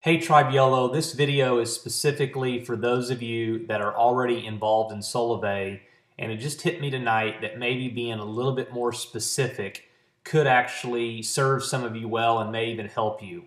Hey Tribe Yellow, this video is specifically for those of you that are already involved in Solivay, and it just hit me tonight that maybe being a little bit more specific could actually serve some of you well and may even help you.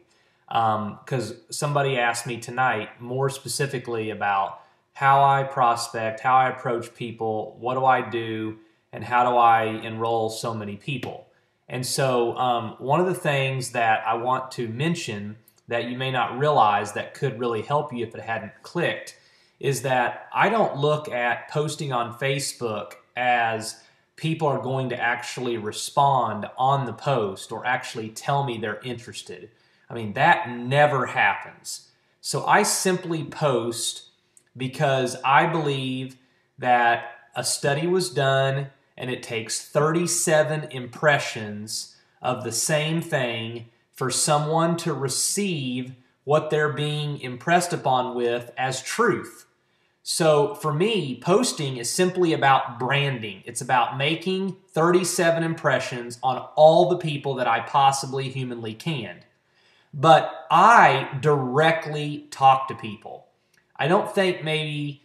Because somebody asked me tonight more specifically about how I prospect, how I approach people, what do I do, and how do I enroll so many people. And so one of the things that I want to mention that you may not realize that could really help you if it hadn't clicked is that I don't look at posting on Facebook as people are going to actually respond on the post or actually tell me they're interested. I mean, that never happens. So I simply post because I believe that a study was done and it takes 37 impressions of the same thing for someone to receive what they're being impressed upon with as truth. So for me, posting is simply about branding. It's about making 37 impressions on all the people that I possibly humanly can. But I directly talk to people. I don't think maybe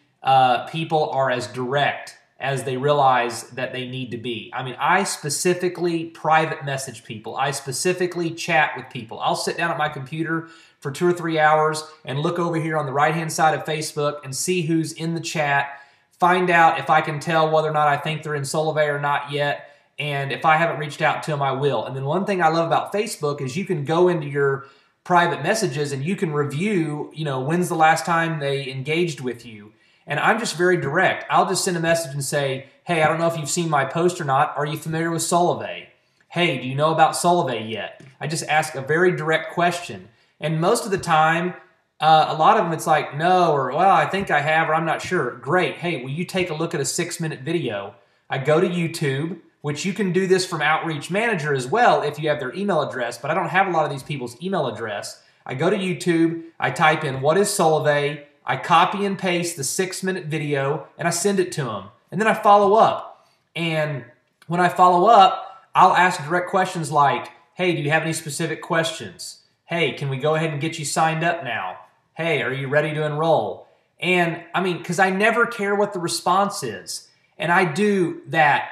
people are as direct as they realize that they need to be. I mean, I specifically private message people. I specifically chat with people. I'll sit down at my computer for 2 or 3 hours and look over here on the right-hand side of Facebook and see who's in the chat, find out if I can tell whether or not I think they're in Solivay or not yet, and if I haven't reached out to them, I will. And then one thing I love about Facebook is you can go into your private messages and you can review, when's the last time they engaged with you. And I'm just very direct. I'll just send a message and say, hey, I don't know if you've seen my post or not. Are you familiar with Solivay? Hey, do you know about Solivay yet? I just ask a very direct question. And most of the time, a lot of them it's like, no, or well, I think I have, or I'm not sure. Great. Hey, will you take a look at a 6-minute video? I go to YouTube, which you can do this from Outreach Manager as well if you have their email address, but I don't have a lot of these people's email address. I go to YouTube, I type in, what is Solivay? I copy and paste the 6-minute video and I send it to them. And then I follow up. And when I follow up, I'll ask direct questions like, hey, do you have any specific questions? Hey, can we go ahead and get you signed up now? Hey, are you ready to enroll? And I mean, because I never care what the response is. And I do that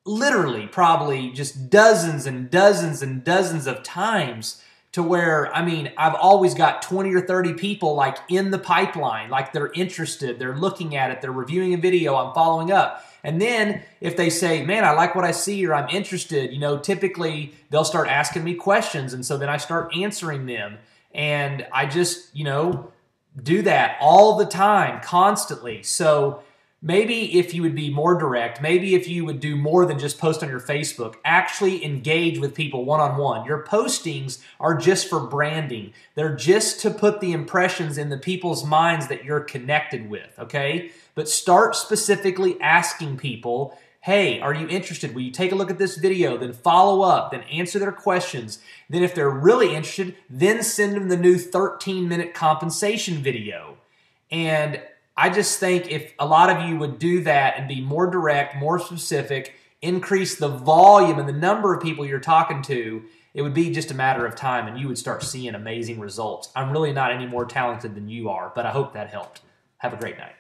literally probably just dozens and dozens and dozens of times to where, I mean, I've always got 20 or 30 people like in the pipeline, like they're interested, they're looking at it, they're reviewing a video, I'm following up. And then if they say, man, I like what I see or I'm interested, typically they'll start asking me questions. And so then I start answering them. And I just, do that all the time, constantly. So maybe if you would be more direct, maybe if you would do more than just post on your Facebook, actually engage with people one-on-one. Your postings are just for branding. They're just to put the impressions in the people's minds that you're connected with, okay? But start specifically asking people, hey, are you interested? Will you take a look at this video? Then follow up, then answer their questions. Then if they're really interested, then send them the new 13-minute compensation video. And I just think if a lot of you would do that and be more direct, more specific, increase the volume and the number of people you're talking to, it would be just a matter of time and you would start seeing amazing results. I'm really not any more talented than you are, but I hope that helped. Have a great night.